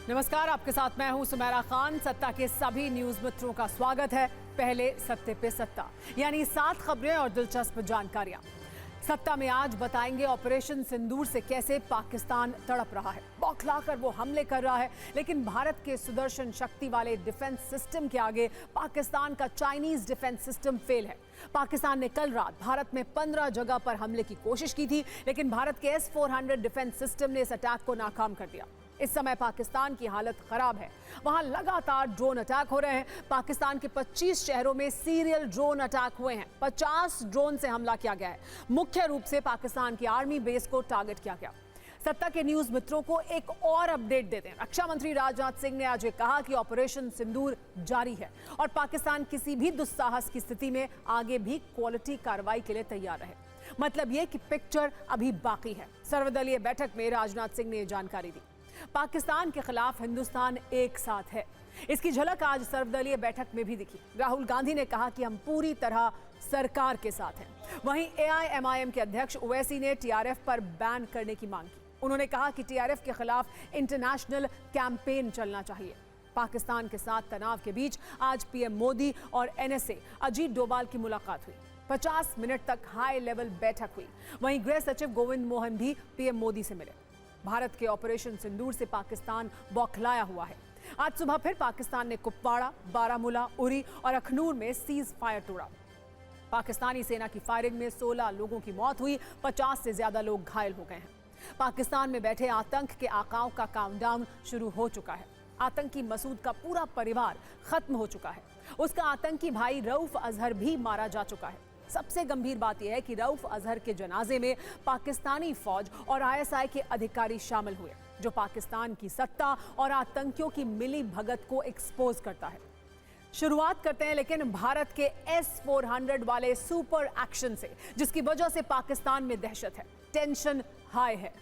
नमस्कार, आपके साथ मैं हूं सुमेरा खान। सत्ता के सभी न्यूज मित्रों का स्वागत है। पहले सत्ते पे सत्ता, यानी 7 खबरें और दिलचस्प जानकारियां। सत्ता में आज बताएंगे ऑपरेशन सिंदूर से कैसे पाकिस्तान तड़प रहा है, बौखलाकर वो हमले कर रहा है, लेकिन भारत के सुदर्शन शक्ति वाले डिफेंस सिस्टम के आगे पाकिस्तान का चाइनीज डिफेंस सिस्टम फेल है। पाकिस्तान ने कल रात भारत में 15 जगह पर हमले की कोशिश की थी, लेकिन भारत के S-400 डिफेंस सिस्टम ने इस अटैक को नाकाम कर दिया। इस समय पाकिस्तान की हालत खराब है। वहां लगातार ड्रोन अटैक हो रहे हैं। पाकिस्तान के 25 शहरों में सीरियल ड्रोन अटैक हुए हैं। 50 ड्रोन से हमला किया गया है। मुख्य रूप से पाकिस्तान की आर्मी बेस को टारगेट किया गया। सत्ता के न्यूज मित्रों को एक और अपडेट देते हैं। रक्षा मंत्री राजनाथ सिंह ने आज ये कहा कि ऑपरेशन सिंदूर जारी है और पाकिस्तान किसी भी दुस्साहस की स्थिति में आगे भी क्वालिटी कार्रवाई के लिए तैयार रहे। मतलब ये कि पिक्चर अभी बाकी है। सर्वदलीय बैठक में राजनाथ सिंह ने ये जानकारी दी। पाकिस्तान के खिलाफ हिंदुस्तान एक साथ है, इसकी झलक आज सर्वदलीय बैठक में भी दिखी। राहुल गांधी ने कहा कि हम पूरी तरह सरकार के साथ हैं। वहीं AIMIM के अध्यक्ष ओवैसी ने TRF पर बैन करने की मांग की। उन्होंने कहा कि TRF के खिलाफ इंटरनेशनल कैंपेन चलना चाहिए। पाकिस्तान के साथ तनाव के बीच आज PM मोदी और NSA अजीत डोभाल की मुलाकात हुई। 50 मिनट तक हाई लेवल बैठक हुई। वहीं गृह सचिव गोविंद मोहन भी PM मोदी से मिले। भारत के ऑपरेशन सिंदूर से पाकिस्तान बौखलाया हुआ है। आज सुबह फिर पाकिस्तान ने कुपवाड़ा, बारामूला, उरी और अखनूर में सीज फायर तोड़ा। पाकिस्तानी सेना की फायरिंग में 16 लोगों की मौत हुई, 50 से ज्यादा लोग घायल हो गए हैं। पाकिस्तान में बैठे आतंक के आकाओं का काउंटडाउन शुरू हो चुका है। आतंकी मसूद का पूरा परिवार खत्म हो चुका है। उसका आतंकी भाई रऊफ अजहर भी मारा जा चुका है। सबसे गंभीर बात यह है कि रऊफ अजहर के जनाजे में पाकिस्तानी फौज और ISI के अधिकारी शामिल हुए, जो पाकिस्तान की सत्ता और आतंकियों की मिली भगत को एक्सपोज करता है। शुरुआत करते हैं लेकिन भारत के S-400 वाले सुपर एक्शन से, जिसकी वजह से पाकिस्तान में दहशत है, टेंशन हाई है।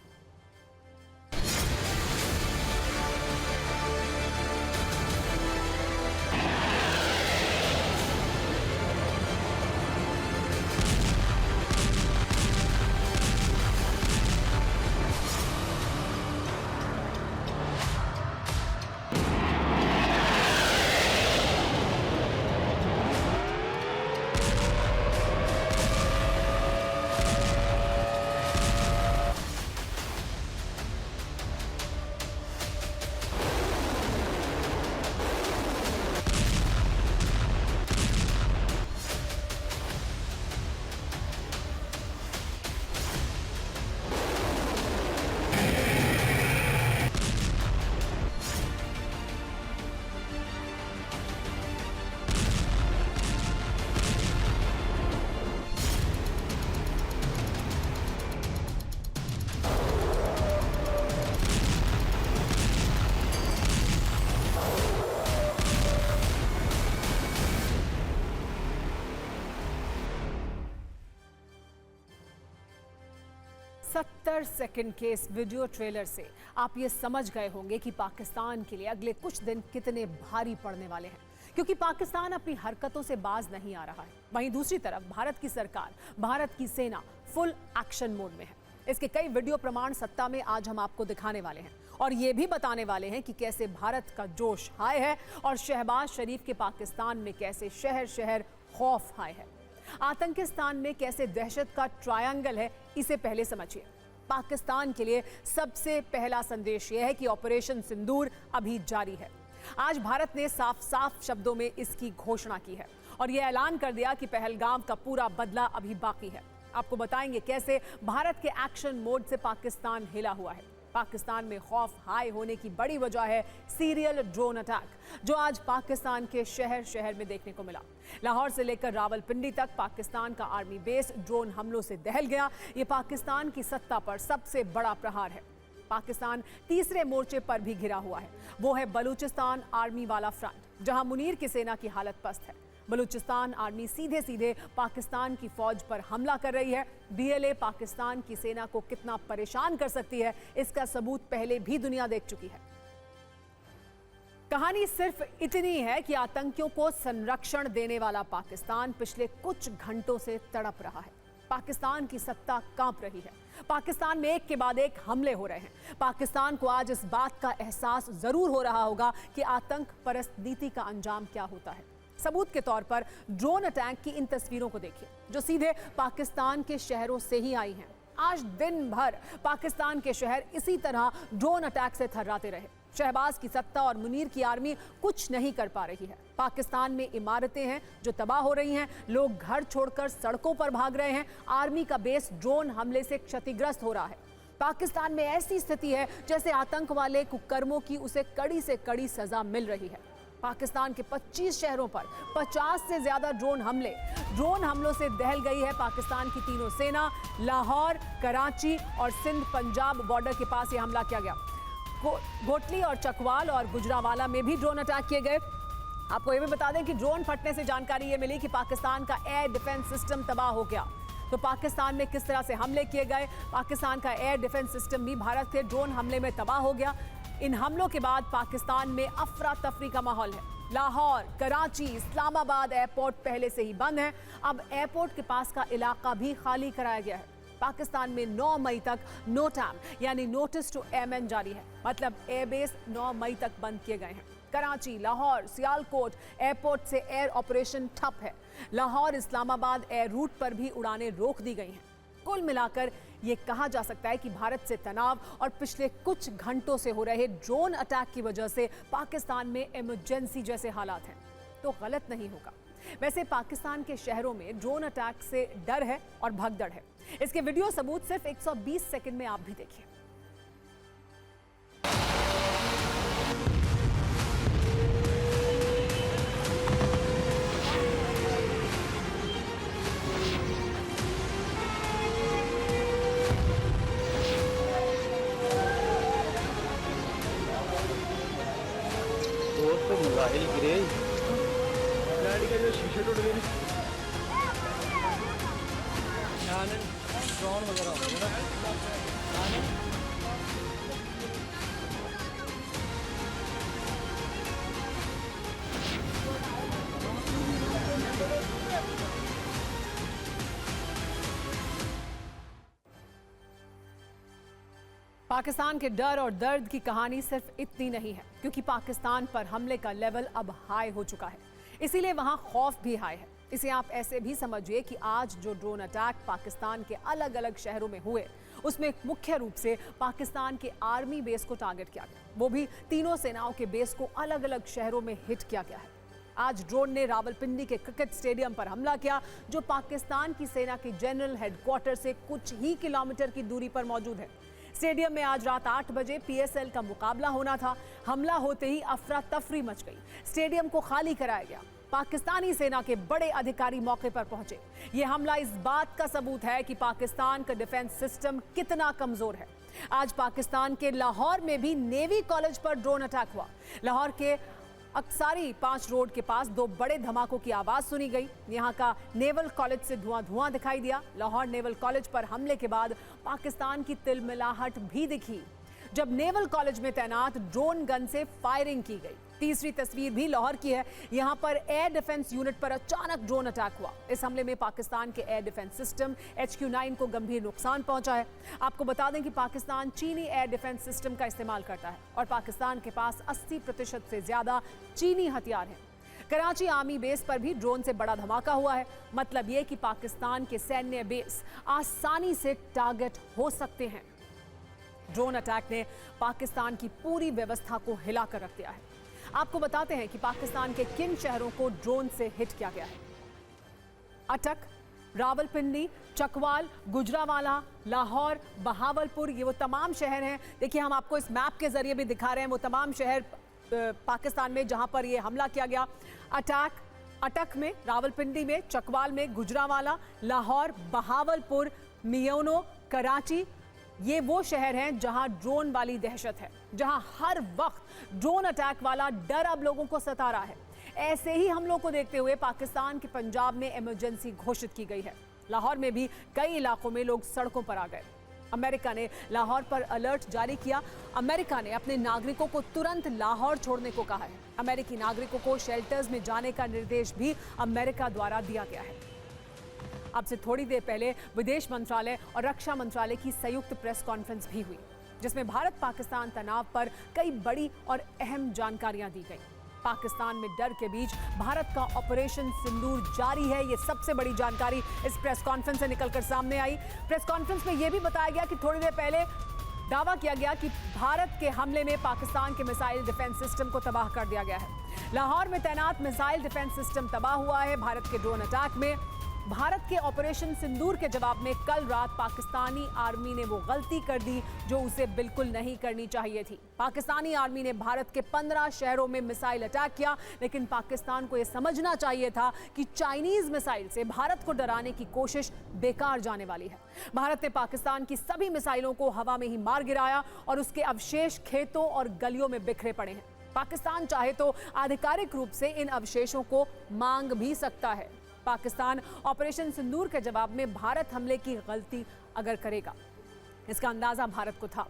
सत्तर सेकंड के इस वीडियो ट्रेलर से आप ये समझ गए होंगे कि पाकिस्तान के लिए अगले कुछ दिन कितने भारी पड़ने वाले हैं, क्योंकि पाकिस्तान अपनी हरकतों से बाज नहीं आ रहा है। वहीं दूसरी तरफ भारत की सरकार, भारत की सेना फुल एक्शन मोड में है। इसके कई वीडियो प्रमाण सत्ता में आज हम आपको दिखाने वाले हैं और ये भी बताने वाले हैं कि कैसे भारत का जोश हाई है और शहबाज शरीफ के पाकिस्तान में कैसे शहर शहर खौफ हाई है। आतंकिस्तान में कैसे दहशत का ट्रायंगल है, इसे पहले समझिए। पाकिस्तान के लिए सबसे पहला संदेश यह है कि ऑपरेशन सिंदूर अभी जारी है। आज भारत ने साफ साफ शब्दों में इसकी घोषणा की है और यह ऐलान कर दिया कि पहलगाम का पूरा बदला अभी बाकी है। आपको बताएंगे कैसे भारत के एक्शन मोड से पाकिस्तान हिला हुआ है। पाकिस्तान में खौफ हाई होने की बड़ी वजह है सीरियल ड्रोन अटैक, जो आज पाकिस्तान के शहर शहर में देखने को मिला। लाहौर से लेकर रावलपिंडी तक पाकिस्तान का आर्मी बेस ड्रोन हमलों से दहल गया। ये पाकिस्तान की सत्ता पर सबसे बड़ा प्रहार है। पाकिस्तान तीसरे मोर्चे पर भी घिरा हुआ है। वो है बलूचिस्तान आर्मी वाला फ्रंट, जहां मुनीर की सेना की हालत पस्त है। बलूचिस्तान आर्मी सीधे सीधे पाकिस्तान की फौज पर हमला कर रही है। BLA पाकिस्तान की सेना को कितना परेशान कर सकती है, इसका सबूत पहले भी दुनिया देख चुकी है। कहानी सिर्फ इतनी है कि आतंकियों को संरक्षण देने वाला पाकिस्तान पिछले कुछ घंटों से तड़प रहा है। पाकिस्तान की सत्ता कांप रही है। पाकिस्तान में एक के बाद एक हमले हो रहे हैं। पाकिस्तान को आज इस बात का एहसास जरूर हो रहा होगा कि आतंक परस्त नीति का अंजाम क्या होता है। सबूत के तौर पर ड्रोन अटैक की इन तस्वीरों को देखिए, जो सीधे पाकिस्तान के शहरों से ही आई हैं। आज दिन भर पाकिस्तान के शहर इसी तरह ड्रोन अटैक से थर्राते रहे। शहबाज की सत्ता और मुनीर की आर्मी कुछ नहीं कर पा रही है। पाकिस्तान में इमारतें हैं जो तबाह हो रही हैं, लोग घर छोड़कर सड़कों पर भाग रहे हैं, आर्मी का बेस ड्रोन हमले से क्षतिग्रस्त हो रहा है। पाकिस्तान में ऐसी स्थिति है जैसे आतंक वाले कुकर्मों की उसे कड़ी से कड़ी सजा मिल रही है। पाकिस्तान के 25 शहरों पर 50 से ज्यादा ड्रोन हमलों से दहल गई है पाकिस्तान की तीनों सेना। लाहौर, कराची और सिंध पंजाब बॉर्डर के पास यह हमला किया गया। घोटली और चकवाल और गुजरावाला में भी ड्रोन अटैक किए गए। आपको यह भी बता दें कि ड्रोन फटने से जानकारी ये मिली कि पाकिस्तान का एयर डिफेंस सिस्टम तबाह हो गया। तो पाकिस्तान में किस तरह से हमले किए गए, पाकिस्तान का एयर डिफेंस सिस्टम भी भारत के ड्रोन हमले में तबाह हो गया। इन हमलों के बाद पाकिस्तान में अफरा तफरी का माहौल है। लाहौर, कराची, इस्लामाबाद एयरपोर्ट पहले से ही बंद है। अब एयरपोर्ट के पास का इलाका भी खाली कराया गया है। पाकिस्तान में 9 मई तक नोटैम यानी नोटिस टू एयरमैन जारी है, मतलब एयरबेस 9 मई तक बंद किए गए हैं। कराची, लाहौर, सियालकोट एयरपोर्ट से एयर ऑपरेशन ठप है। लाहौर इस्लामाबाद एयर रूट पर भी उड़ानें रोक दी गई हैं। कुल मिलाकर ये कहा जा सकता है कि भारत से तनाव और पिछले कुछ घंटों से हो रहे ड्रोन अटैक की वजह से पाकिस्तान में इमरजेंसी जैसे हालात हैं। तो गलत नहीं होगा। वैसे पाकिस्तान के शहरों में ड्रोन अटैक से डर है और भगदड़ है। इसके वीडियो सबूत सिर्फ 120 सेकंड में आप भी देखिए। तो मोबाइल गिरे, गाड़ी का जो शीशे टूट गए, ड्रोन वगैरह हो गया ना। पाकिस्तान के डर और दर्द की कहानी सिर्फ इतनी नहीं है, क्योंकि पाकिस्तान पर हमले का लेवल अब हाई हो चुका है, इसीलिए वहां खौफ भी हाई है। इसे आप ऐसे भी समझिए कि आज जो ड्रोन अटैक पाकिस्तान के अलग अलग शहरों में हुए, उसमें मुख्य रूप से पाकिस्तान के आर्मी बेस को टारगेट किया गया। वो भी तीनों सेनाओं के बेस को अलग अलग शहरों में हिट किया गया है। आज ड्रोन ने रावलपिंडी के क्रिकेट स्टेडियम पर हमला किया, जो पाकिस्तान की सेना के जनरल हेडक्वार्टर से कुछ ही किलोमीटर की दूरी पर मौजूद है। स्टेडियम में आज रात 8 बजे PSL का मुकाबला होना था। हमला होते ही अफरा तफरी मच गई, स्टेडियम को खाली कराया गया। पाकिस्तानी सेना के बड़े अधिकारी मौके पर पहुंचे। यह हमला इस बात का सबूत है कि पाकिस्तान का डिफेंस सिस्टम कितना कमजोर है। आज पाकिस्तान के लाहौर में भी नेवी कॉलेज पर ड्रोन अटैक हुआ। लाहौर के अक्सारी 5 रोड के पास 2 बड़े धमाकों की आवाज सुनी गई। यहां का नेवल कॉलेज से धुआं दिखाई दिया। लाहौर नेवल कॉलेज पर हमले के बाद पाकिस्तान की तिलमिलाहट भी दिखी, जब नेवल कॉलेज में तैनात ड्रोन गन से फायरिंग की गई। तीसरी तस्वीर भी लाहौर की है। यहां पर एयर डिफेंस यूनिट पर अचानक ड्रोन अटैक हुआ। इस हमले में पाकिस्तान के एयर डिफेंस सिस्टम HQ-9 को गंभीर नुकसान पहुंचा है। आपको बता दें कि पाकिस्तान चीनी एयर डिफेंस सिस्टम का इस्तेमाल करता है और पाकिस्तान के पास 80% से ज्यादा चीनी हथियार हैं। कराची आर्मी बेस पर भी ड्रोन से बड़ा धमाका हुआ है। मतलब ये कि पाकिस्तान के सैन्य बेस आसानी से टारगेट हो सकते हैं। ड्रोन अटैक ने पाकिस्तान की पूरी व्यवस्था को हिलाकर रख दिया है। आपको बताते हैं कि पाकिस्तान के किन शहरों को ड्रोन से हिट किया गया है। अटक, रावलपिंडी, चकवाल, गुजरावाला, लाहौर, बहावलपुर, ये वो तमाम शहर हैं। देखिए, हम आपको इस मैप के जरिए भी दिखा रहे हैं वो तमाम शहर पाकिस्तान में जहां पर ये हमला किया गया। अटक में, रावलपिंडी में, चकवाल में, गुजरावाला, लाहौर, बहावलपुर, मियोनो, कराची, ये वो शहर हैं जहां ड्रोन वाली दहशत है, जहां हर वक्त ड्रोन अटैक वाला डर अब लोगों को सता रहा है। ऐसे ही हमलों को देखते हुए पाकिस्तान के पंजाब में इमरजेंसी घोषित की गई है। लाहौर में भी कई इलाकों में लोग सड़कों पर आ गए। अमेरिका ने लाहौर पर अलर्ट जारी किया। अमेरिका ने अपने नागरिकों को तुरंत लाहौर छोड़ने को कहा है। अमेरिकी नागरिकों को शेल्टर्स में जाने का निर्देश भी अमेरिका द्वारा दिया गया है। अब से थोड़ी देर पहले विदेश मंत्रालय और रक्षा मंत्रालय की संयुक्त प्रेस कॉन्फ्रेंस भी हुई, जिसमें भारत पाकिस्तान तनाव पर कई बड़ी और अहम जानकारियां दी गई। पाकिस्तान में डर के बीच भारत का ऑपरेशन सिंदूर जारी है, ये सबसे बड़ी जानकारी इस प्रेस कॉन्फ्रेंस से निकलकर सामने आई। प्रेस कॉन्फ्रेंस में यह भी बताया गया कि थोड़ी देर पहले दावा किया गया कि भारत के हमले में पाकिस्तान के मिसाइल डिफेंस सिस्टम को तबाह कर दिया गया है। लाहौर में तैनात मिसाइल डिफेंस सिस्टम तबाह हुआ है। भारत के ड्रोन अटैक में भारत के ऑपरेशन सिंदूर के जवाब में कल रात पाकिस्तानी आर्मी ने वो गलती कर दी जो उसे बिल्कुल नहीं करनी चाहिए थी। पाकिस्तानी आर्मी ने भारत के 15 शहरों में मिसाइल अटैक किया, लेकिन पाकिस्तान को यह समझना चाहिए था कि चाइनीज मिसाइल से भारत को डराने की कोशिश बेकार जाने वाली है। भारत ने पाकिस्तान की सभी मिसाइलों को हवा में ही मार गिराया और उसके अवशेष खेतों और गलियों में बिखरे पड़े हैं। पाकिस्तान चाहे तो आधिकारिक रूप से इन अवशेषों को मांग भी सकता है। पाकिस्तान ऑपरेशन सिंदूर के जवाब में भारत हमले की गलती अगर करेगा, इसका अंदाजा भारत को था।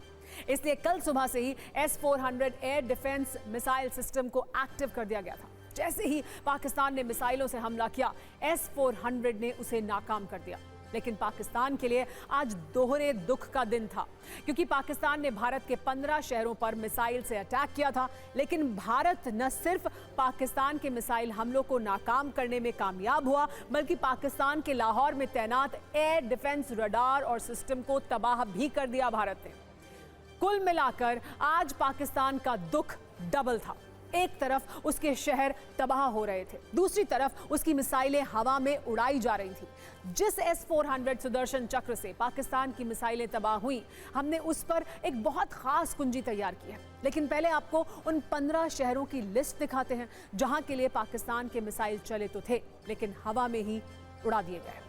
इसलिए कल सुबह से ही S-400 air defence missile system को एक्टिव कर दिया गया था। जैसे ही पाकिस्तान ने मिसाइलों से हमला किया, S-400 ने उसे नाकाम कर दिया। लेकिन पाकिस्तान के लिए आज दोहरे दुख का दिन था, क्योंकि पाकिस्तान ने भारत के 15 शहरों पर मिसाइल से अटैक किया था, लेकिन भारत न सिर्फ पाकिस्तान के मिसाइल हमलों को नाकाम करने में कामयाब हुआ, बल्कि पाकिस्तान के लाहौर में तैनात एयर डिफेंस रडार और सिस्टम को तबाह भी कर दिया भारत ने। कुल मिलाकर आज पाकिस्तान का दुख डबल था। एक तरफ उसके शहर तबाह हो रहे थे, दूसरी तरफ उसकी मिसाइलें हवा में उड़ाई जा रही थी। जिस S-400 सुदर्शन चक्र से पाकिस्तान की मिसाइलें तबाह हुई, हमने उस पर एक बहुत खास कुंजी तैयार की है। लेकिन पहले आपको उन 15 शहरों की लिस्ट दिखाते हैं जहां के लिए पाकिस्तान के मिसाइल चले तो थे, लेकिन हवा में ही उड़ा दिए गए।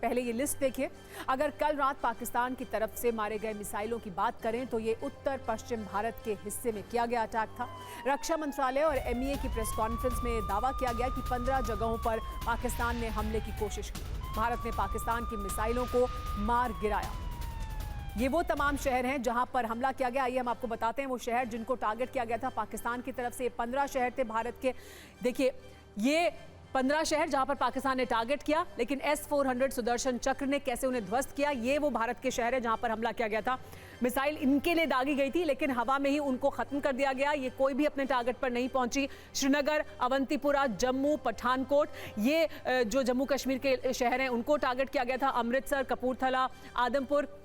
पहले ये लिस्ट देखिए। अगर कल रात पाकिस्तान की तरफ से मारे गए मिसाइलों की बात करें तो ये उत्तर पश्चिम भारत के हिस्से में किया गया अटैक था। रक्षा मंत्रालय और MEA की प्रेस कॉन्फ्रेंस में दावा किया गया कि 15 जगहों पर पाकिस्तान ने हमले की कोशिश की। भारत ने पाकिस्तान की मिसाइलों को मार गिराया। ये वो तमाम शहर हैं जहां पर हमला किया गया। आइए हम आपको बताते हैं वो शहर जिनको टारगेट किया गया था पाकिस्तान की तरफ से। 15 शहर थे भारत के। देखिए, ये 15 शहर जहां पर पाकिस्तान ने टारगेट किया, लेकिन S-400 सुदर्शन चक्र ने कैसे उन्हें ध्वस्त किया। ये वो भारत के शहर है जहां पर हमला किया गया था। मिसाइल इनके लिए दागी गई थी, लेकिन हवा में ही उनको खत्म कर दिया गया। ये कोई भी अपने टारगेट पर नहीं पहुंची। श्रीनगर, अवंतीपुरा, जम्मू, पठानकोट, ये जो जम्मू कश्मीर के शहर हैं उनको टारगेट किया गया था। अमृतसर, कपूरथला, आदमपुर,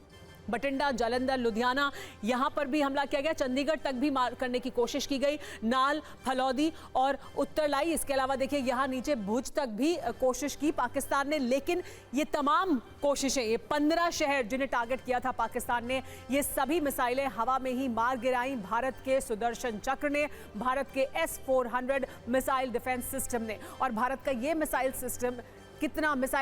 बठिंडा, जालंधर, लुधियाना, यहाँ पर भी हमला किया गया। चंडीगढ़ तक भी मार करने की कोशिश की गई। नाल, फलौदी और उत्तरलाई, इसके अलावा देखिए यहाँ नीचे भुज तक भी कोशिश की पाकिस्तान ने। लेकिन ये तमाम कोशिशें, ये 15 शहर जिन्हें टारगेट किया था पाकिस्तान ने, ये सभी मिसाइलें हवा में ही मार गिराई भारत के सुदर्शन चक्र ने, भारत के S-400 मिसाइल डिफेंस सिस्टम ने। और भारत का ये मिसाइल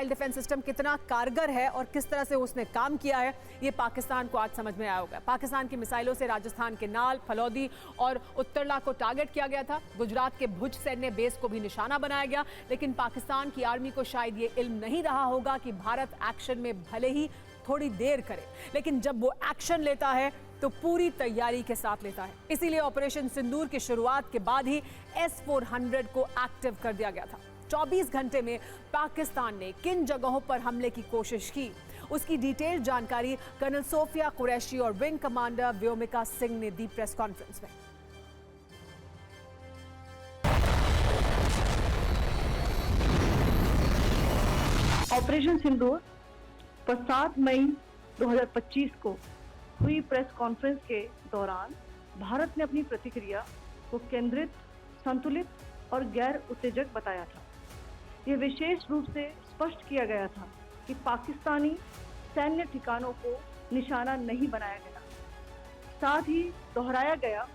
डिफेंस सिस्टम कितना कारगर है और किस तरह से उसने काम किया है, ये पाकिस्तान को आज समझ में आया होगा। पाकिस्तान की मिसाइलों से राजस्थान के नाल, फलौदी और उत्तरला को टारगेट किया गया था। गुजरात के भुज सैन्य बेस को भी निशाना बनाया गया। लेकिन पाकिस्तान की आर्मी को शायद ये इल्म नहीं रहा होगा कि भारत एक्शन में भले ही थोड़ी देर करे, लेकिन जब वो एक्शन लेता है तो पूरी तैयारी के साथ लेता है। इसीलिए ऑपरेशन सिंदूर की शुरुआत के बाद ही S-400 को एक्टिव कर दिया गया था। 24 घंटे में पाकिस्तान ने किन जगहों पर हमले की कोशिश की, उसकी डिटेल जानकारी कर्नल सोफिया कुरैशी और विंग कमांडर व्योमिका सिंह ने दी प्रेस कॉन्फ्रेंस में। ऑपरेशन सिंदूर पर 7 मई 2025 को हुई प्रेस कॉन्फ्रेंस के दौरान भारत ने अपनी प्रतिक्रिया को केंद्रित, संतुलित और गैर उत्तेजक बताया था। यह विशेष रूप से स्पष्ट किया गया था कि पाकिस्तानी सैन्य ठिकानों को निशाना नहीं बनाया गया। साथ ही दोहराया गया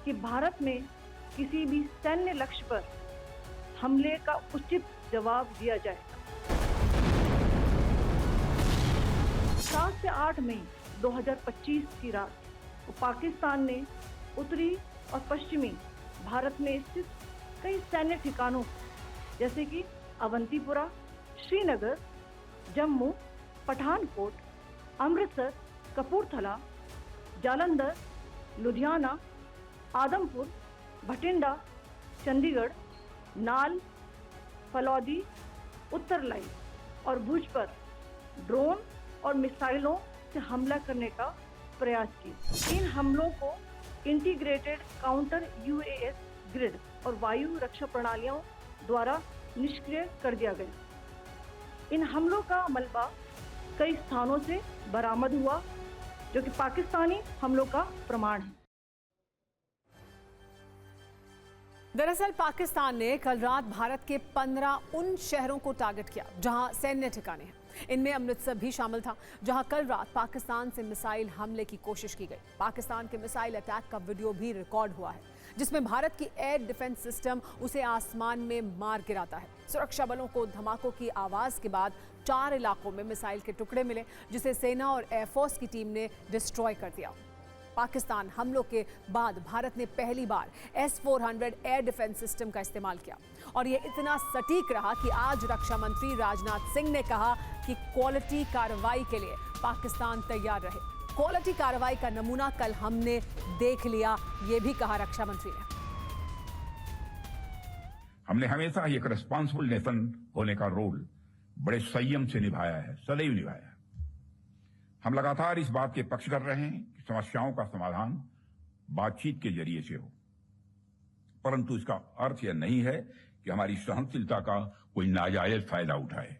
कि भारत में किसी भी सैन्य लक्ष्य पर हमले का उचित जवाब दिया जाएगा। 7 से 8 मई 2025 की रात पाकिस्तान ने उत्तरी और पश्चिमी भारत में स्थित कई सैन्य ठिकानों जैसे कि अवंतीपुरा, श्रीनगर, जम्मू, पठानकोट, अमृतसर, कपूरथला, जालंधर, लुधियाना, आदमपुर, बठिंडा, चंडीगढ़, नाल, फलौदी, उत्तरलाई और भुज पर ड्रोन और मिसाइलों से हमला करने का प्रयास की। इन हमलों को इंटीग्रेटेड काउंटर यूएस ग्रिड और वायु रक्षा प्रणालियों द्वारा निष्क्रिय कर दिया गया। इन हमलों का मलबा कई स्थानों से बरामद हुआ, जो कि पाकिस्तानी हमलों का प्रमाण है। दरअसल पाकिस्तान ने कल रात भारत के 15 उन शहरों को टारगेट किया जहां सैन्य ठिकाने हैं। इनमें अमृतसर भी शामिल था, जहां कल रात पाकिस्तान से मिसाइल हमले की कोशिश की गई। पाकिस्तान के मिसाइल अटैक का वीडियो भी रिकॉर्ड हुआ है, जिसमें भारत की एयर डिफेंस सिस्टम उसे आसमान में मार गिराता है। सुरक्षा बलों को धमाकों की आवाज के बाद 4 इलाकों में मिसाइल के टुकड़े मिले, जिसे सेना और एयरफोर्स की टीम ने डिस्ट्रॉय कर दिया। पाकिस्तान हमलों के बाद भारत ने पहली बार S-400 एयर डिफेंस सिस्टम का इस्तेमाल किया, और ये इतना सटीक रहा कि आज रक्षा मंत्री राजनाथ सिंह ने कहा कि क्वालिटी कार्रवाई के लिए पाकिस्तान तैयार रहे। क्वालिटी कार्रवाई का नमूना कल हमने देख लिया, ये भी कहा रक्षा मंत्री ने। हमने हमेशा एक रिस्पॉन्सिबल नेशन होने का रोल बड़े संयम से निभाया है, सदैव निभाया है। हम लगातार इस बात के पक्ष कर रहे हैं कि समस्याओं का समाधान बातचीत के जरिए से हो, परंतु इसका अर्थ यह नहीं है कि हमारी सहनशीलता का कोई नाजायज फायदा उठाए।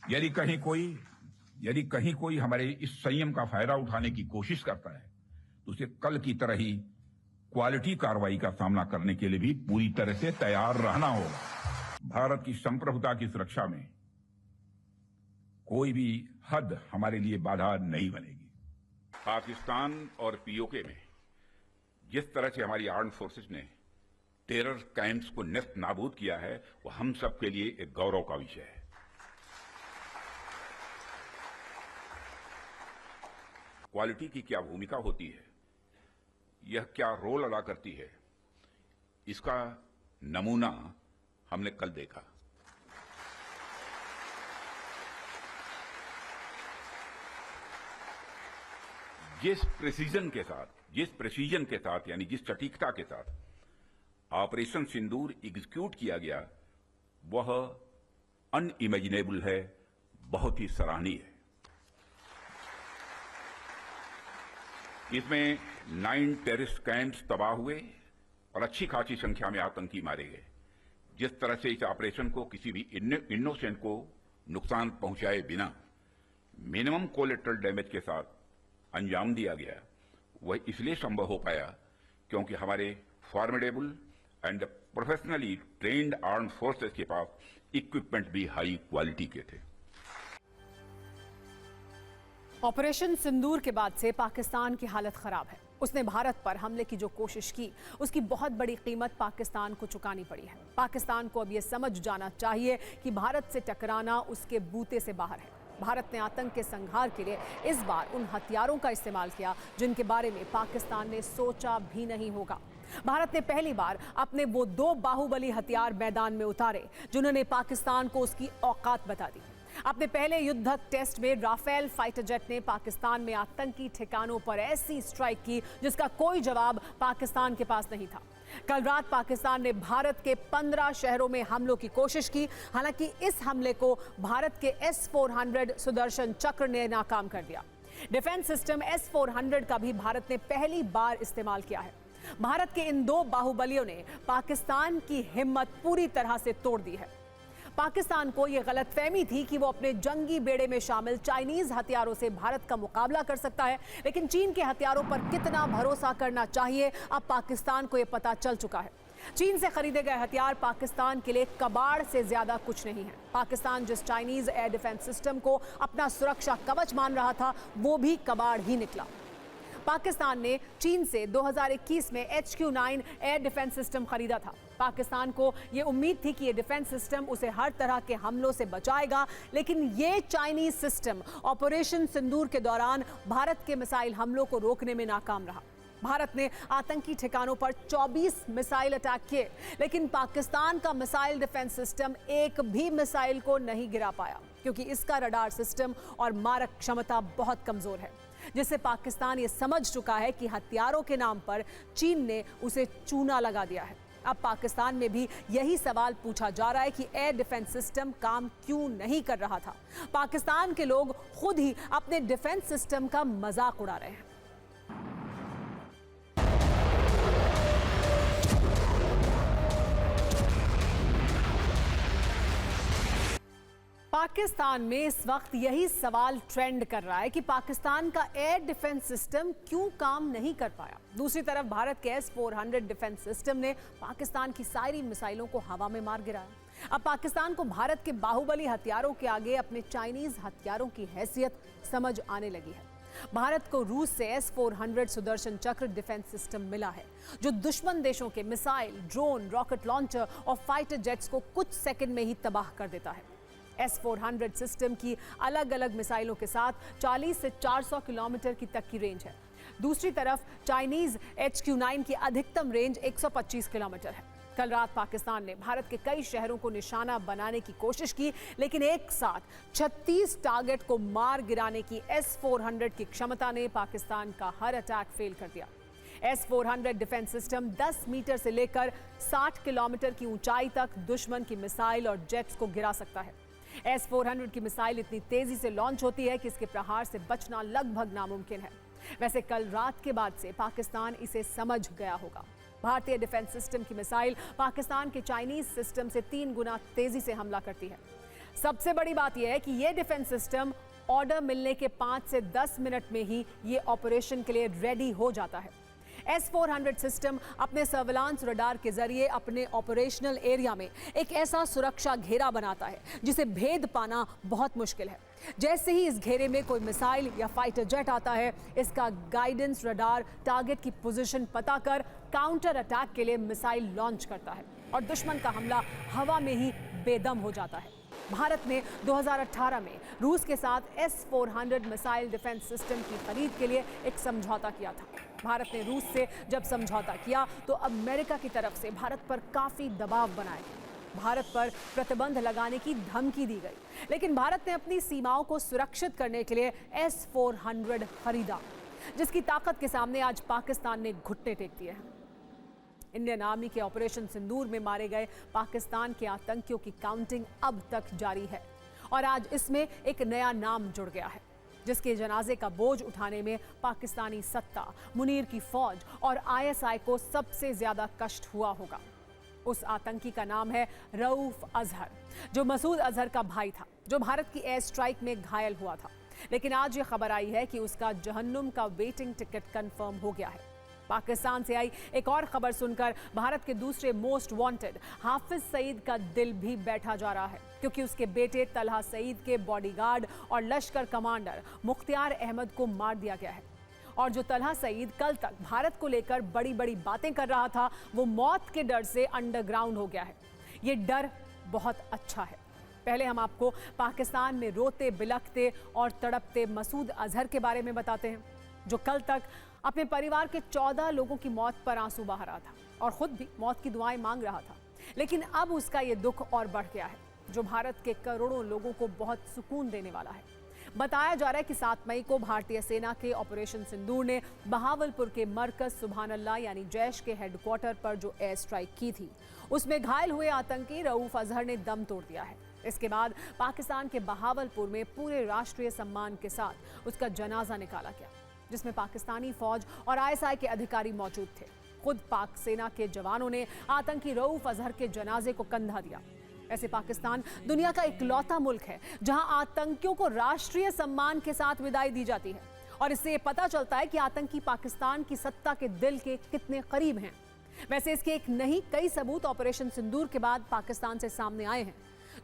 यदि कहीं कोई हमारे इस संयम का फायदा उठाने की कोशिश करता है, तो उसे कल की तरह ही क्वालिटी कार्रवाई का सामना करने के लिए भी पूरी तरह से तैयार रहना होगा। भारत की संप्रभुता की सुरक्षा में कोई भी हद हमारे लिए बाधा नहीं बनेगी। पाकिस्तान और पीओके में जिस तरह से हमारी आर्म्ड फोर्सेस ने टेरर कैंप्स को नेस्त नाबूद किया है, वो हम सब के लिए एक गौरव का विषय है। क्वालिटी की क्या भूमिका होती है, यह क्या रोल अदा करती है, इसका नमूना हमने कल देखा। जिस प्रेसिजन के साथ यानी जिस सटीकता के साथ ऑपरेशन सिंदूर एग्जीक्यूट किया गया, वह अनइमेजिनेबल है, बहुत ही सराहनीय है। इसमें 9 टेररिस्ट कैंप्स तबाह हुए और अच्छी खासी संख्या में आतंकी मारे गए। जिस तरह से इस ऑपरेशन को किसी भी इनोसेंट को नुकसान पहुंचाए बिना मिनिमम कोलेटरल डैमेज के साथ अंजाम दिया गया, वह इसलिए संभव हो पाया क्योंकि हमारे formidable and professionally trained arm forces के पास इक्विपमेंट भी हाई क्वालिटी के थे। ऑपरेशन सिंदूर के बाद से पाकिस्तान की हालत खराब है। उसने भारत पर हमले की जो कोशिश की, उसकी बहुत बड़ी कीमत पाकिस्तान को चुकानी पड़ी है। पाकिस्तान को अब यह समझ जाना चाहिए कि भारत से टकराना उसके बूते से बाहर है। भारत ने आतंक के संहार के लिए इस बार उन हथियारों का इस्तेमाल किया जिनके बारे में पाकिस्तान ने सोचा भी नहीं होगा। भारत ने पहली बार अपने वो 2 बाहुबली हथियार मैदान में उतारे जिन्होंने पाकिस्तान को उसकी औकात बता दी। अपने पहले युद्धक टेस्ट में राफेल फाइटर जेट ने पाकिस्तान में आतंकी ठिकानों पर ऐसी स्ट्राइक की जिसका कोई जवाब पाकिस्तान के पास नहीं था। कल रात पाकिस्तान ने भारत के 15 शहरों में हमलों की कोशिश की। हालांकि इस हमले को भारत के S-400 सुदर्शन चक्र ने नाकाम कर दिया। डिफेंस सिस्टम S-400 का भी भारत ने पहली बार इस्तेमाल किया है। भारत के इन 2 बाहुबलियों ने पाकिस्तान की हिम्मत पूरी तरह से तोड़ दी है। पाकिस्तान को यह गलतफहमी थी कि वो अपने जंगी बेड़े में शामिल चाइनीज हथियारों से भारत का मुकाबला कर सकता है, लेकिन चीन के हथियारों पर कितना भरोसा करना चाहिए, अब पाकिस्तान को यह पता चल चुका है। चीन से खरीदे गए हथियार पाकिस्तान के लिए कबाड़ से ज्यादा कुछ नहीं है। पाकिस्तान जिस चाइनीज एयर डिफेंस सिस्टम को अपना सुरक्षा कवच मान रहा था, वो भी कबाड़ ही निकला। पाकिस्तान ने चीन से 2021 में HQ-9 एयर डिफेंस सिस्टम खरीदा था। पाकिस्तान को यह उम्मीद थी कि यह डिफेंस सिस्टम उसे हर तरह के हमलों से बचाएगा, लेकिन यह चाइनीज सिस्टम ऑपरेशन सिंदूर के दौरान भारत के मिसाइल हमलों को रोकने में नाकाम रहा। भारत ने आतंकी ठिकानों पर 24 मिसाइल अटैक किए, लेकिन पाकिस्तान का मिसाइल डिफेंस सिस्टम एक भी मिसाइल को नहीं गिरा पाया, क्योंकि इसका रडार सिस्टम और मारक क्षमता बहुत कमजोर है, जिससे पाकिस्तान ये समझ चुका है कि हथियारों के नाम पर चीन ने उसे चूना लगा दिया है। अब पाकिस्तान में भी यही सवाल पूछा जा रहा है कि एयर डिफेंस सिस्टम काम क्यों नहीं कर रहा था। पाकिस्तान के लोग खुद ही अपने डिफेंस सिस्टम का मजाक उड़ा रहे हैं। पाकिस्तान में इस वक्त यही सवाल ट्रेंड कर रहा है कि पाकिस्तान का एयर डिफेंस सिस्टम क्यों काम नहीं कर पाया। दूसरी तरफ भारत के S-400 डिफेंस सिस्टम ने पाकिस्तान की सारी मिसाइलों को हवा में मार गिराया। अब पाकिस्तान को भारत के बाहुबली हथियारों के आगे अपने चाइनीज हथियारों की हैसियत समझ आने लगी है। भारत को रूस से S-400 सुदर्शन चक्र डिफेंस सिस्टम मिला है, जो दुश्मन देशों के मिसाइल, ड्रोन, रॉकेट लॉन्चर और फाइटर जेट्स को कुछ सेकंड में ही तबाह कर देता है। S-400 सिस्टम की अलग अलग मिसाइलों के साथ 40 से 400 किलोमीटर की तक की रेंज है। दूसरी तरफ चाइनीज HQ-9 की अधिकतम रेंज 125 किलोमीटर है। कल रात पाकिस्तान ने भारत के कई शहरों को निशाना बनाने की कोशिश की, लेकिन एक साथ 36 टारगेट को मार गिराने की S-400 की क्षमता ने पाकिस्तान का हर अटैक फेल कर दिया। S-400 डिफेंस सिस्टम 10 मीटर से लेकर 60 किलोमीटर की ऊंचाई तक दुश्मन की मिसाइल और जेट्स को गिरा सकता है। S-400 की मिसाइल इतनी तेजी से लॉन्च होती है कि इसके प्रहार से बचना लगभग नामुमकिन है। वैसे कल रात के बाद से पाकिस्तान इसे समझ गया होगा। भारतीय डिफेंस सिस्टम की मिसाइल पाकिस्तान के चाइनीज सिस्टम से 3 गुना तेजी से हमला करती है। सबसे बड़ी बात यह है कि यह डिफेंस सिस्टम ऑर्डर मिलने के 5 से 10 मिनट में ही ये ऑपरेशन के लिए रेडी हो जाता है। S-400 सिस्टम अपने सर्विलांस रडार के जरिए अपने ऑपरेशनल एरिया में एक ऐसा सुरक्षा घेरा बनाता है जिसे भेद पाना बहुत मुश्किल है। जैसे ही इस घेरे में कोई मिसाइल या फाइटर जेट आता है, इसका गाइडेंस रडार टारगेट की पोजीशन पता कर काउंटर अटैक के लिए मिसाइल लॉन्च करता है और दुश्मन का हमला हवा में ही बेदम हो जाता है। भारत ने 2018 में रूस के साथ S-400 मिसाइल डिफेंस सिस्टम की खरीद के लिए एक समझौता किया था। भारत ने रूस से जब समझौता किया तो अमेरिका की तरफ से भारत पर काफी दबाव बनाया गया। भारत पर प्रतिबंध लगाने की धमकी दी गई, लेकिन भारत ने अपनी सीमाओं को सुरक्षित करने के लिए S-400 खरीदा, जिसकी ताकत के सामने आज पाकिस्तान ने घुटने टेक दिए हैं। इंडियन आर्मी के ऑपरेशन सिंदूर में मारे गए पाकिस्तान के आतंकियों की काउंटिंग अब तक जारी है और आज इसमें एक नया नाम जुड़ गया है, जिसके जनाजे का बोझ उठाने में पाकिस्तानी सत्ता, मुनीर की फौज और ISI को सबसे ज्यादा कष्ट हुआ होगा। उस आतंकी का नाम है रऊफ अजहर, जो मसूद अजहर का भाई था, जो भारत की एयर स्ट्राइक में घायल हुआ था। लेकिन आज ये खबर आई है कि उसका जहन्नुम का वेटिंग टिकट कंफर्म हो गया है। पाकिस्तान से आई एक और खबर सुनकर भारत के दूसरे मोस्ट वांटेड हाफिज सईद का दिल भी बैठा जा रहा है, क्योंकि उसके बेटे तलहा सईद के बॉडीगार्ड और लश्कर कमांडर मुख्तियार अहमद को मार दिया गया है। और जो तलहा सईद कल तक भारत को लेकर बड़ी बड़ी बातें कर रहा था, वो मौत के डर से अंडरग्राउंड हो गया है। ये डर बहुत अच्छा है। पहले हम आपको पाकिस्तान में रोते बिलखते और तड़पते मसूद अजहर के बारे में बताते हैं, जो कल तक अपने परिवार के 14 लोगों की मौत पर आंसू बहा रहा था और खुद भी मौत की दुआएं मांग रहा था। लेकिन अब उसका ये दुख और बढ़ गया है, जो भारत के करोड़ों लोगों को बहुत सुकून देने वाला है। बताया जा रहा है कि 7 मई को भारतीय सेना के ऑपरेशन सिंदूर ने बहावलपुर के मरकज सुभान अल्लाह यानी जैश के हेडक्वार्टर पर जो एयर स्ट्राइक की थी, उसमें घायल हुए आतंकी रऊफ अजहर ने दम तोड़ दिया है। इसके बाद पाकिस्तान के बहावलपुर में पूरे राष्ट्रीय सम्मान के साथ उसका जनाजा निकाला गया, जिसमें पाकिस्तानी फौज और ISI के अधिकारी मौजूद थे। खुद पाक सेना के जवानों ने आतंकी रऊफ अजहर के जनाजे को कंधा दिया। ऐसे पाकिस्तान दुनिया का इकलौता मुल्क है जहां आतंकियों को राष्ट्रीय सम्मान के साथ विदाई दी जाती है, और इससे पता चलता है कि आतंकी पाकिस्तान की सत्ता के दिल के कितने करीब हैं। वैसे इसके एक नहीं कई सबूत ऑपरेशन सिंदूर के बाद पाकिस्तान से सामने आए हैं।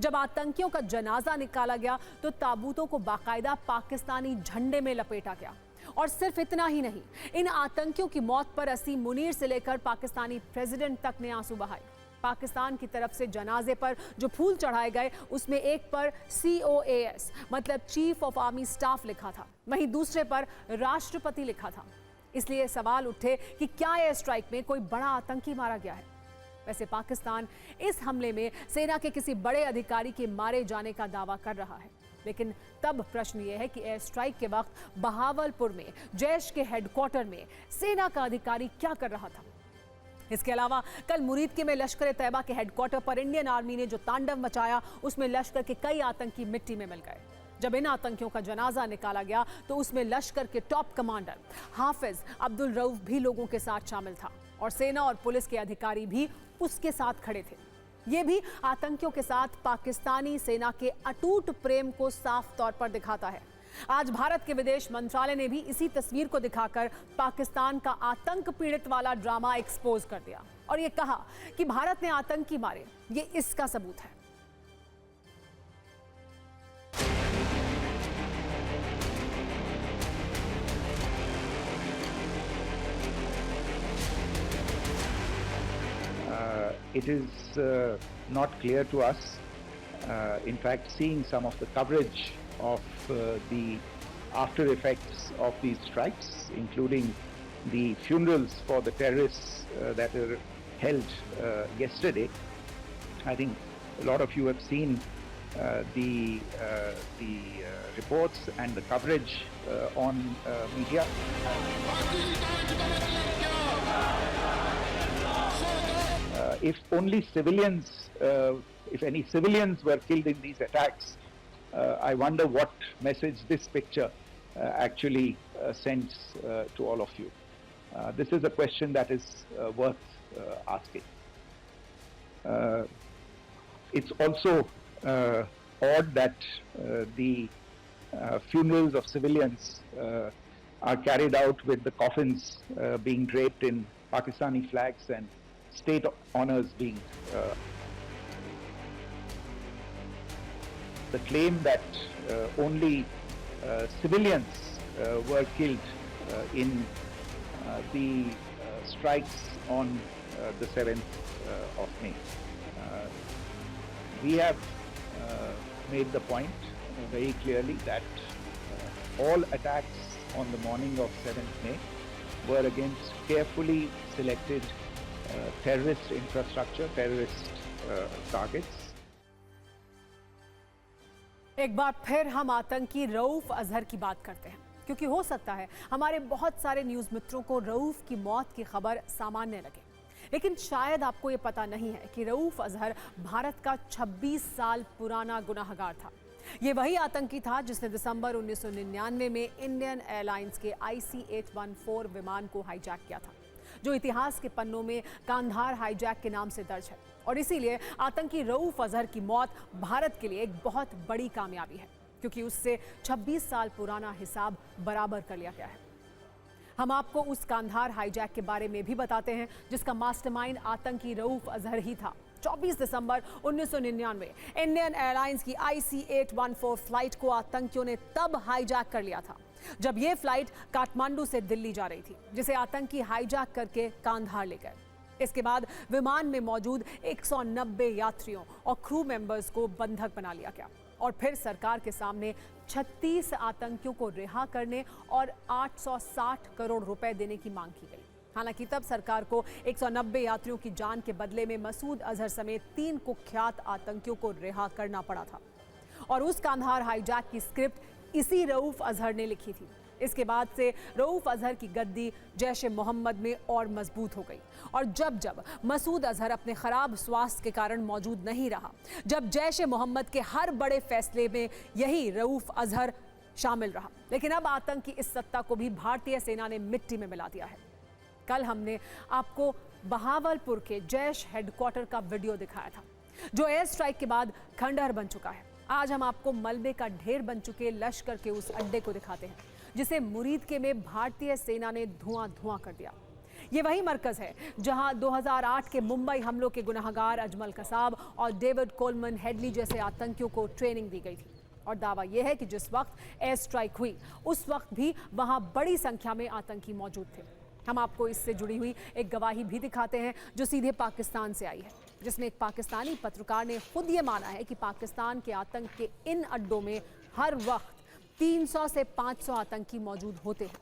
जब आतंकियों का जनाजा निकाला गया तो ताबूतों को बाकायदा पाकिस्तानी झंडे में लपेटा गया। और सिर्फ इतना ही नहीं, इन आतंकियों की मौत पर असीम मुनीर से लेकर पाकिस्तानी प्रेसिडेंट तक ने आंसू बहाए। पाकिस्तान की तरफ से जनाजे पर जो फूल चढ़ाए गए, उसमें एक पर COAS मतलब चीफ ऑफ आर्मी स्टाफ लिखा था, वहीं दूसरे पर राष्ट्रपति लिखा था। इसलिए सवाल उठे कि क्या एयर स्ट्राइक में कोई बड़ा आतंकी मारा गया है। वैसे पाकिस्तान इस हमले में सेना के किसी बड़े अधिकारी के मारे जाने का दावा कर रहा है, लेकिन तब प्रश्न यह है कि एयर स्ट्राइक के वक्त बहावलपुर में जैश के हेडक्वार्टर में सेना का अधिकारी क्या कर रहा था। इसके अलावा कल मुरीद में लश्कर तैयबा के हेडक्वार्टर पर इंडियन आर्मी ने जो तांडव मचाया, उसमें लश्कर के कई आतंकी मिट्टी में मिल गए। जब इन आतंकियों का जनाजा निकाला गया तो उसमें लश्कर के टॉप कमांडर हाफिज अब्दुल रऊफ भी लोगों के साथ शामिल था और सेना और पुलिस के अधिकारी भी उसके साथ खड़े थे। ये भी आतंकियों के साथ पाकिस्तानी सेना के अटूट प्रेम को साफ तौर पर दिखाता है। आज भारत के विदेश मंत्रालय ने भी इसी तस्वीर को दिखाकर पाकिस्तान का आतंक पीड़ित वाला ड्रामा एक्सपोज कर दिया और ये कहा कि भारत ने आतंकी मारे, ये इसका सबूत है। It is not clear to us. In fact, seeing some of the coverage of the after effects of these strikes, including the funerals for the terrorists that were held yesterday, I think a lot of you have seen the reports and the coverage on media. If only civilians, if any civilians were killed in these attacks, I wonder what message this picture actually sends to all of you. This is a question that is worth asking. It's also odd that the funerals of civilians are carried out with the coffins being draped in Pakistani flags and state honors being the claim that only civilians were killed in the strikes on the 7th of May. We have made the point very clearly that all attacks on the morning of 7th May were against carefully selected terrorist infrastructure, terrorist targets. एक बार फिर हम आतंकी रऊफ अजहर की बात करते हैं, क्योंकि हो सकता है हमारे बहुत सारे न्यूज़ मित्रों को रऊफ की मौत की खबर सामान्य लगे, लेकिन शायद आपको ये पता नहीं है कि रऊफ अजहर भारत का 26 साल पुराना गुनाहगार था। ये वही आतंकी था जिसने दिसंबर 1999 में इंडियन एयरलाइंस के IC-814 विमान को हाईजैक किया था, जो इतिहास के पन्नों में कांधार हाईजैक के नाम से दर्ज है। और इसीलिए आतंकी रऊफ अजहर की मौत भारत के लिए एक बहुत बड़ी कामयाबी है, क्योंकि उससे 26 साल पुराना हिसाब बराबर कर लिया गया है। हम आपको उस कांधार हाईजैक के बारे में भी बताते हैं जिसका मास्टरमाइंड आतंकी रऊफ अजहर ही था। 24 दिसंबर 1999 इंडियन एयरलाइंस की IC-814 फ्लाइट को आतंकियों ने तब हाईजैक कर लिया था जब यह फ्लाइट काठमांडू से दिल्ली जा रही थी, जिसे आतंकी हाईजैक करके कांधार ले गए। इसके बाद विमान में मौजूद 190 यात्रियों और क्रू मेंबर्स को बंधक बना लिया गया और फिर सरकार के सामने 36 आतंकियों को रिहा करने और 860 करोड़ रुपए देने की मांग की गई। हालांकि तब सरकार को 190 यात्रियों की जान के बदले में मसूद अजहर समेत 3 कुख्यात आतंकियों को रिहा करना पड़ा था और उस कांधार हाईजैक की स्क्रिप्ट इसी रऊफ अजहर ने लिखी थी। इसके बाद से रऊफ अजहर की गद्दी जैश-ए मोहम्मद में और मजबूत हो गई और जब जब मसूद अजहर अपने खराब स्वास्थ्य के कारण मौजूद नहीं रहा, जब जैश-ए मोहम्मद के हर बड़े फैसले में यही रऊफ अजहर शामिल रहा, लेकिन अब आतंक की इस सत्ता को भी भारतीय सेना ने मिट्टी में मिला दिया है। कल हमने आपको बहावलपुर के जैश हेडक्वार्टर का वीडियो दिखाया था, जो एयर स्ट्राइक के बाद खंडहर बन चुका है। आज हम आपको मलबे का ढेर बन चुके लश्कर के उस अड्डे को दिखाते हैं जिसे मुरीद में भारतीय सेना ने धुआं कर दिया। ये वही मरकज है जहां 2008 के मुंबई हमलों के गुनाहगार अजमल कसाब और डेविड कोलमन हेडली जैसे आतंकियों को ट्रेनिंग दी गई थी। और दावा यह है कि जिस वक्त एयर स्ट्राइक हुई उस वक्त भी वहां बड़ी संख्या में आतंकी मौजूद थे। हम आपको इससे जुड़ी हुई एक गवाही भी दिखाते हैं जो सीधे पाकिस्तान से आई है, जिसमें एक पाकिस्तानी पत्रकार ने खुद ये माना है कि पाकिस्तान के आतंक के इन अड्डों में हर वक्त 300 से 500 आतंकी मौजूद होते हैं।